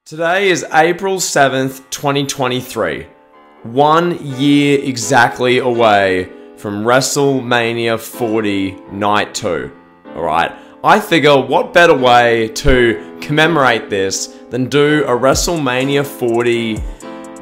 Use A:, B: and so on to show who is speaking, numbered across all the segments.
A: Today is April 7th, 2023. 1 year exactly away from WrestleMania 40 Night 2. Alright, I figure what better way to commemorate this than do a WrestleMania 40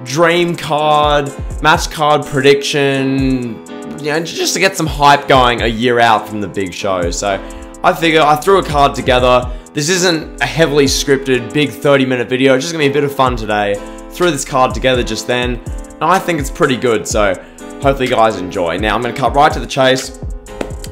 A: dream card, match card prediction, you know, just to get some hype going a year out from the big show. So I figure I threw a card together. This isn't a heavily scripted, big 30-minute video. It's just gonna be a bit of fun today. Threw this card together just then, and I think it's pretty good, so hopefully you guys enjoy. Now, I'm gonna cut right to the chase.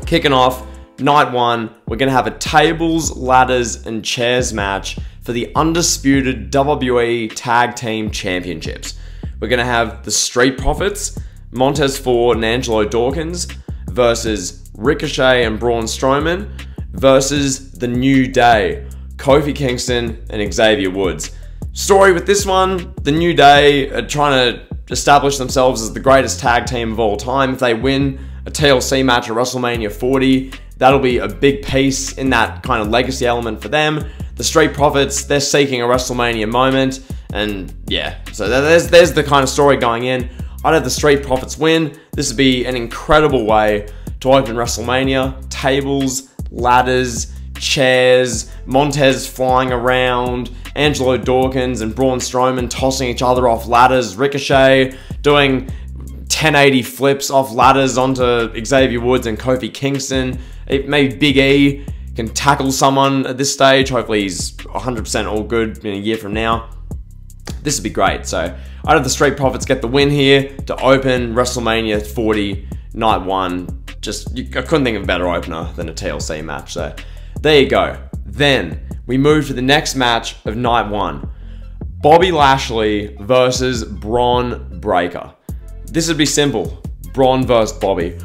A: Kicking off, night one, we're gonna have a tables, ladders, and chairs match for the undisputed WWE Tag Team Championships. We're gonna have the Street Profits, Montez Ford and Angelo Dawkins, versus Ricochet and Braun Strowman, versus The New Day, Kofi Kingston and Xavier Woods. Story with this one, The New Day are trying to establish themselves as the greatest tag team of all time. If they win a TLC match at WrestleMania 40, that'll be a big piece in that kind of legacy element for them. The Street Profits, they're seeking a WrestleMania moment, and yeah, so there's the kind of story going in. I'd have the Street Profits win. This would be an incredible way to open WrestleMania. Tables, ladders, chairs, Montez flying around, Angelo Dawkins and Braun Strowman tossing each other off ladders, Ricochet doing 1080 flips off ladders onto Xavier Woods and Kofi Kingston. Maybe Big E can tackle someone at this stage. Hopefully he's 100% all good in a year from now. This would be great. So I'd have the Street Profits get the win here to open WrestleMania 40 Night 1. I couldn't think of a better opener than a TLC match, so there you go. Then we move to the next match of night one. Bobby Lashley versus Bron Breakker. This would be simple. Bron versus Bobby.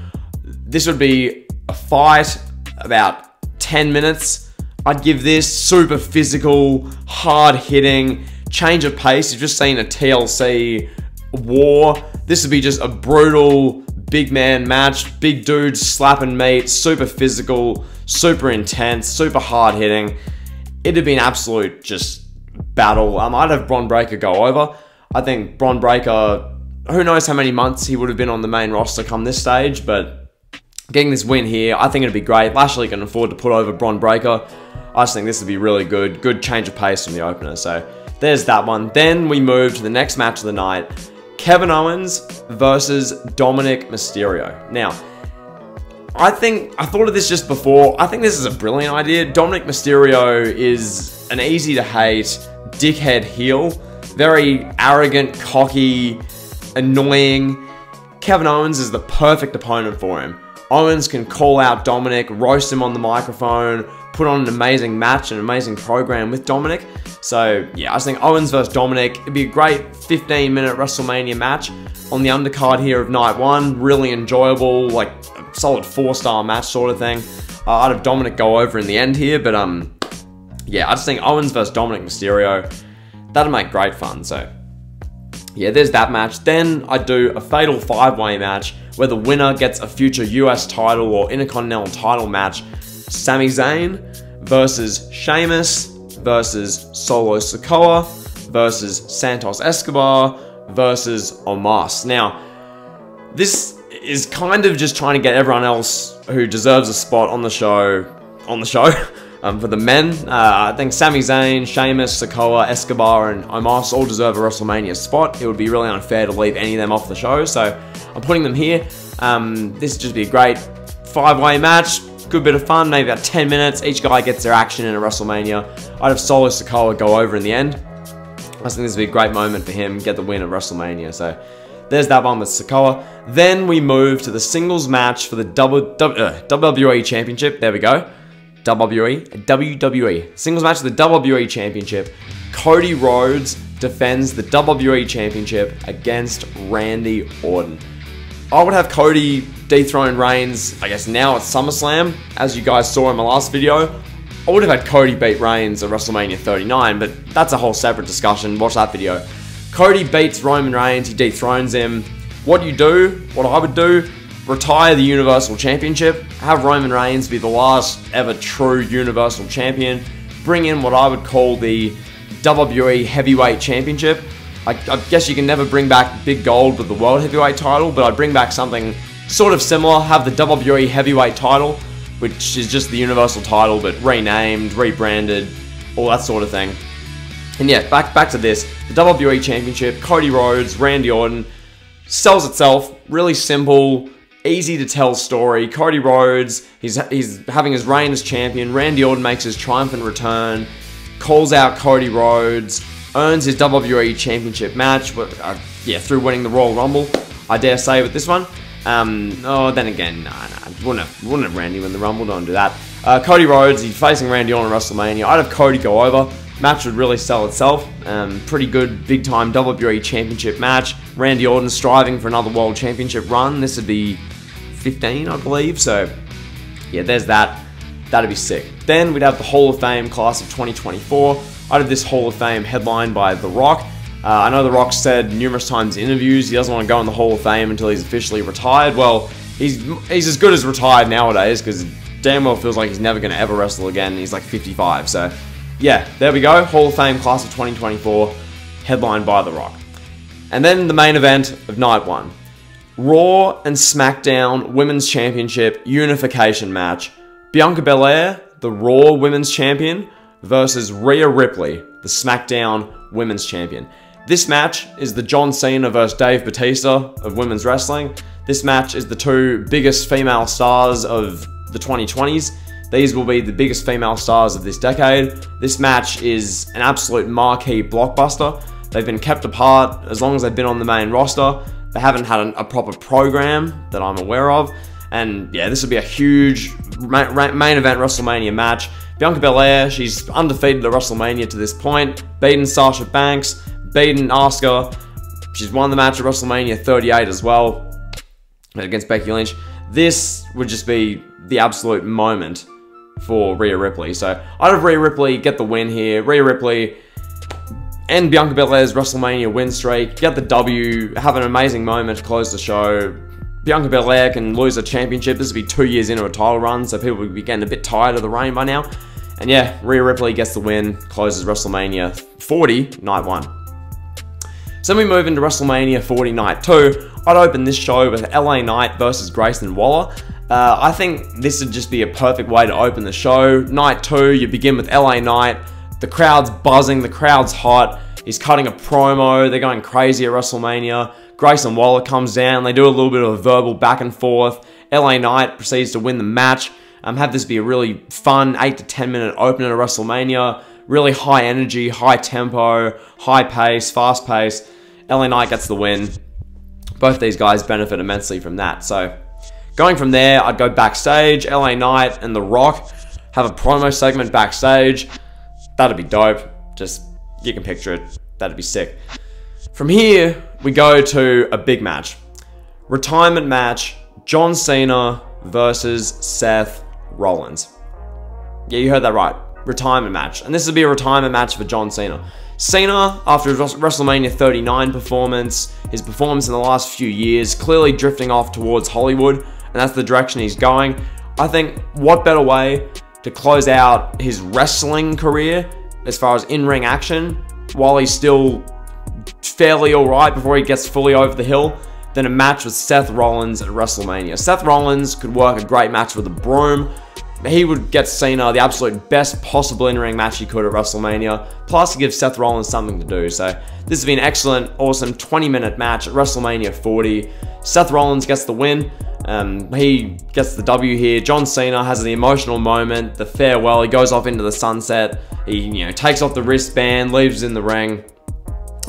A: This would be a fight about 10 minutes. I'd give this super physical, hard hitting, change of pace. You've just seen a TLC war. This would be just a brutal big man match, big dudes slapping meat, super physical, super intense, super hard hitting. It'd be an absolute just battle. I'd have Bron Breakker go over. I think Bron Breakker, who knows how many months he would have been on the main roster come this stage, but getting this win here, I think it'd be great. Lashley can afford to put over Bron Breakker. I just think this would be really good. Good change of pace from the opener. So there's that one. Then we move to the next match of the night. Kevin Owens versus Dominic Mysterio. Now, I thought of this just before. I think this is a brilliant idea. Dominic Mysterio is an easy to hate, dickhead heel. Very arrogant, cocky, annoying. Kevin Owens is the perfect opponent for him. Owens can call out Dominic, roast him on the microphone, put on an amazing match, an amazing program with Dominic. So yeah, I just think Owens versus Dominic, it'd be a great 15-minute WrestleMania match on the undercard here of night one. Really enjoyable, like a solid 4-star match sort of thing. I'd have Dominic go over in the end here, but yeah, I just think Owens versus Dominic Mysterio, that'd make great fun. So yeah, there's that match. Then I'd do a fatal 5-way match where the winner gets a future US title or Intercontinental title match. Sami Zayn versus Sheamus versus Solo Sikoa versus Santos Escobar versus Omos. Now, this is kind of just trying to get everyone else who deserves a spot on the show for the men. I think Sami Zayn, Sheamus, Sikoa, Escobar, and Omos all deserve a WrestleMania spot. It would be really unfair to leave any of them off the show, so I'm putting them here. This would just be a great 5-way match. Good bit of fun, maybe about 10 minutes. Each guy gets their action in a WrestleMania. I'd have Solo Sikoa go over in the end. I just think this would be a great moment for him, get the win at WrestleMania. So there's that one with Sikoa. Then we move to the singles match for the WWE Championship. There we go. WWE. Singles match for the WWE Championship. Cody Rhodes defends the WWE Championship against Randy Orton. I would have Cody dethrone Reigns, I guess now at SummerSlam, as you guys saw in my last video. I would have had Cody beat Reigns at WrestleMania 39, but that's a whole separate discussion. Watch that video. Cody beats Roman Reigns, he dethrones him. What I would do, retire the Universal Championship, have Roman Reigns be the last ever true Universal Champion, bring in what I would call the WWE Heavyweight Championship. I guess you can never bring back big gold with the World Heavyweight title, but I'd bring back something sort of similar. Have the WWE Heavyweight title, which is just the Universal title, but renamed, rebranded, all that sort of thing. And yeah, back to this. The WWE Championship, Cody Rhodes, Randy Orton, sells itself. Really simple, easy to tell story. Cody Rhodes, he's having his reign as champion. Randy Orton makes his triumphant return, calls out Cody Rhodes, earns his WWE Championship match, through winning the Royal Rumble, I dare say, with this one. Then again, wouldn't have Randy win the Rumble, don't do that. Cody Rhodes, he's facing Randy Orton at WrestleMania. I'd have Cody go over. Match would really sell itself. Pretty good, big-time WWE Championship match. Randy Orton striving for another World Championship run. This would be 15, I believe. So, yeah, there's that. That'd be sick. Then we'd have the Hall of Fame class of 2024. I'd have this Hall of Fame headlined by The Rock. I know The Rock said numerous times in interviews he doesn't want to go in the Hall of Fame until he's officially retired. Well, he's as good as retired nowadays, because damn well feels like he's never going to ever wrestle again. He's like 55, so yeah, there we go. Hall of Fame class of 2024, headlined by The Rock. And then the main event of night one. Raw and SmackDown Women's Championship unification match. Bianca Belair, the Raw Women's Champion, versus Rhea Ripley, the SmackDown Women's Champion. This match is the John Cena versus Dave Bautista of women's wrestling. This match is the two biggest female stars of the 2020s. These will be the biggest female stars of this decade. This match is an absolute marquee blockbuster. They've been kept apart as long as they've been on the main roster. They haven't had a proper program that I'm aware of. And yeah, this will be a huge main event WrestleMania match. Bianca Belair, she's undefeated at WrestleMania to this point. Beaten Sasha Banks, beaten Asuka. She's won the match at WrestleMania 38 as well against Becky Lynch. This would just be the absolute moment for Rhea Ripley. So I'd have Rhea Ripley get the win here. Rhea Ripley and Bianca Belair's WrestleMania win streak, get the W, have an amazing moment to close the show. Bianca Belair can lose a championship. This will be 2 years into a title run, so people will be getting a bit tired of the reign by now. And yeah, Rhea Ripley gets the win, closes WrestleMania 40, night one. So then we move into WrestleMania 40, night two. I'd open this show with LA Knight versus Grayson Waller. I think this would just be a perfect way to open the show. Night two, you begin with LA Knight. The crowd's buzzing, the crowd's hot. He's cutting a promo, they're going crazy at WrestleMania. Grayson Waller comes down, they do a little bit of a verbal back and forth. LA Knight proceeds to win the match. Have this be a really fun 8 to 10 minute opener at WrestleMania. Really high energy, high tempo, high pace, fast pace. LA Knight gets the win. Both these guys benefit immensely from that. So going from there, I'd go backstage. LA Knight and The Rock have a promo segment backstage. That'd be dope. Just, you can picture it. That'd be sick. From here, we go to a big match. Retirement match, John Cena versus Seth Rollins. Yeah, you heard that right. Retirement match. And this would be a retirement match for John Cena. Cena, after his WrestleMania 39 performance, his performance in the last few years, clearly drifting off towards Hollywood, and that's the direction he's going. I think, what better way to close out his wrestling career as far as in-ring action while he's still fairly alright before he gets fully over the hill than a match with Seth Rollins at WrestleMania. Seth Rollins could work a great match with a broom. He would get Cena the absolute best possible in-ring match he could at WrestleMania, plus he gives Seth Rollins something to do. So this has been an excellent, awesome 20-minute match at WrestleMania 40. Seth Rollins gets the win. He gets the W here. John Cena has the emotional moment, the farewell. He goes off into the sunset. He, takes off the wristband, leaves in the ring.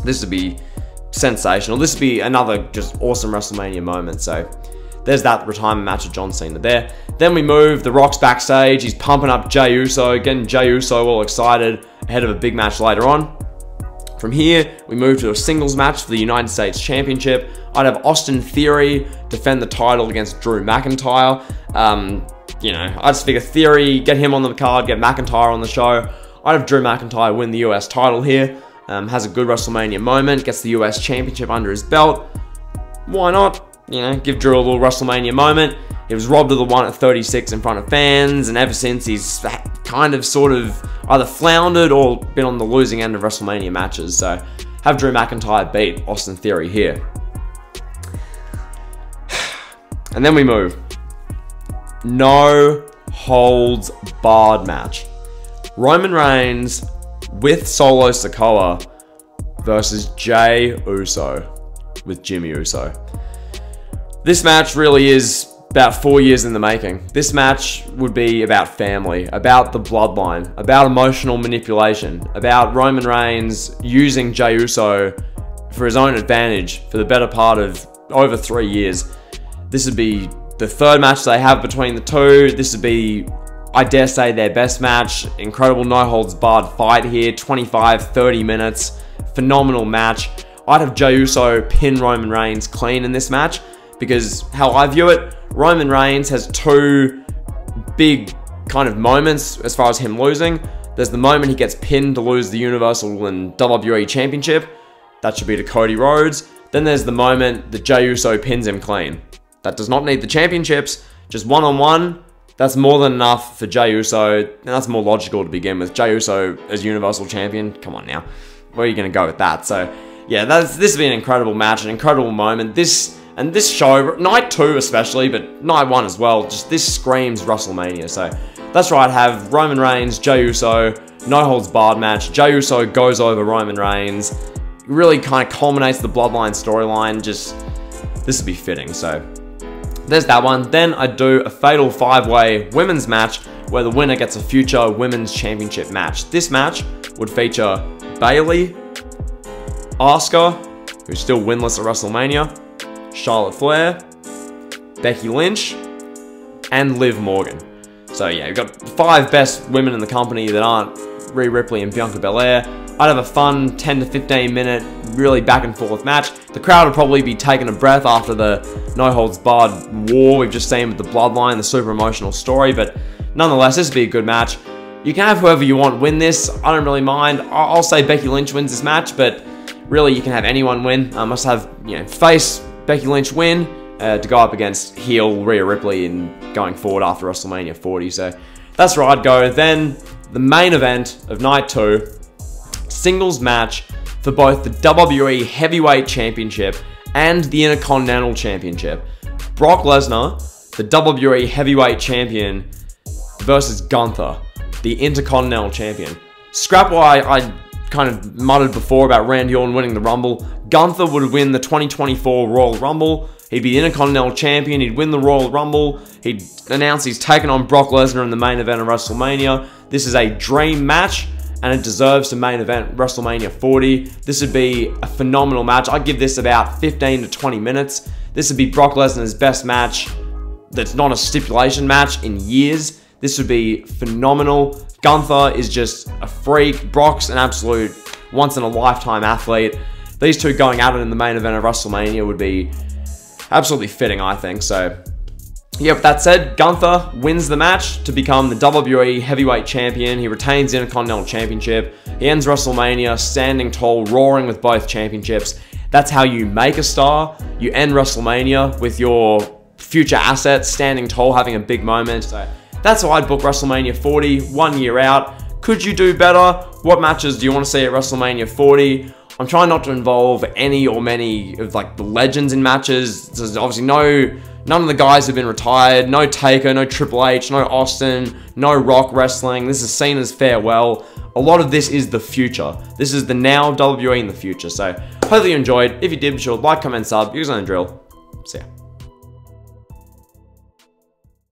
A: This would be sensational. This would be another just awesome WrestleMania moment. So there's that retirement match of John Cena there. Then we move, The Rock's backstage. He's pumping up Jey Uso, getting Jey Uso all excited ahead of a big match later on. From here, we move to a singles match for the United States Championship. I'd have Austin Theory defend the title against Drew McIntyre. I just figure Theory, get him on the card, get McIntyre on the show. I'd have Drew McIntyre win the US title here. Has a good WrestleMania moment, gets the US Championship under his belt. Why not? Give Drew a little WrestleMania moment. He was robbed of the one at 36 in front of fans, and ever since he's kind of sort of either floundered or been on the losing end of WrestleMania matches. So have Drew McIntyre beat Austin Theory here. And then we move. No holds barred match. Roman Reigns with Solo Sikoa versus Jey Uso with Jimmy Uso. This match really is about 4 years in the making. This match would be about family, about the bloodline, about emotional manipulation, about Roman Reigns using Jey Uso for his own advantage for the better part of over 3 years. This would be the third match they have between the two. This would be, I dare say, their best match. Incredible no-holds-barred fight here, 25-30 minutes. Phenomenal match. I'd have Jey Uso pin Roman Reigns clean in this match because how I view it, Roman Reigns has two big kind of moments as far as him losing. There's the moment he gets pinned to lose the Universal and WWE Championship. That should be to Cody Rhodes. Then there's the moment that Jey Uso pins him clean. That does not need the championships, just one-on-one. That's more than enough for Jey Uso, and that's more logical to begin with. Jey Uso as Universal Champion, come on now. Where are you going to go with that? So, yeah, this has been an incredible match, an incredible moment. This show, night 2 especially, but night 1 as well, just this screams WrestleMania. So, that's right, have Roman Reigns, Jey Uso, no holds barred match. Jey Uso goes over Roman Reigns. Really kind of culminates the Bloodline storyline. Just, this would be fitting, so there's that one. Then I do a fatal 5-way women's match where the winner gets a future women's championship match. This match would feature Bayley, Asuka, who's still winless at WrestleMania, Charlotte Flair, Becky Lynch, and Liv Morgan. So yeah, you've got 5 best women in the company that aren't Rhea Ripley and Bianca Belair. I'd have a fun 10 to 15 minute, really back and forth match. The crowd would probably be taking a breath after the no-holds-barred war we've just seen with the Bloodline, the super emotional story, but nonetheless, this would be a good match. You can have whoever you want win this. I don't really mind. I'll say Becky Lynch wins this match, but really you can have anyone win. I must have, face Becky Lynch win to go up against heel Rhea Ripley and going forward after WrestleMania 40. So that's where I'd go. Then the main event of night 2, singles match for both the WWE Heavyweight Championship and the Intercontinental Championship. Brock Lesnar, the WWE Heavyweight Champion, versus Gunther, the Intercontinental Champion. Scrap what I kind of muttered before about Randy Orton winning the Rumble. Gunther would win the 2024 Royal Rumble. He'd be the Intercontinental Champion. He'd win the Royal Rumble. He'd announce he's taken on Brock Lesnar in the main event of WrestleMania. This is a dream match, and it deserves to main event WrestleMania 40. This would be a phenomenal match. I'd give this about 15 to 20 minutes. This would be Brock Lesnar's best match that's not a stipulation match in years. This would be phenomenal. Gunther is just a freak. Brock's an absolute once-in-a-lifetime athlete. These two going at it in the main event of WrestleMania would be absolutely fitting, I think. So, yeah, with that said, Gunther wins the match to become the WWE Heavyweight Champion. He retains the Intercontinental Championship. He ends WrestleMania standing tall, roaring with both championships. That's how you make a star. You end WrestleMania with your future assets standing tall, having a big moment. So that's how I'd book WrestleMania 40, 1 year out. Could you do better? What matches do you want to see at WrestleMania 40? I'm trying not to involve any or many of like the legends in matches. There's obviously none of the guys have been retired. No Taker, no Triple H, no Austin, no Rock wrestling. This is seen as farewell. A lot of this is the future. This is the now WWE in the future. So hopefully you enjoyed. If you did, be sure to like, comment, sub. You guys know the drill. See ya.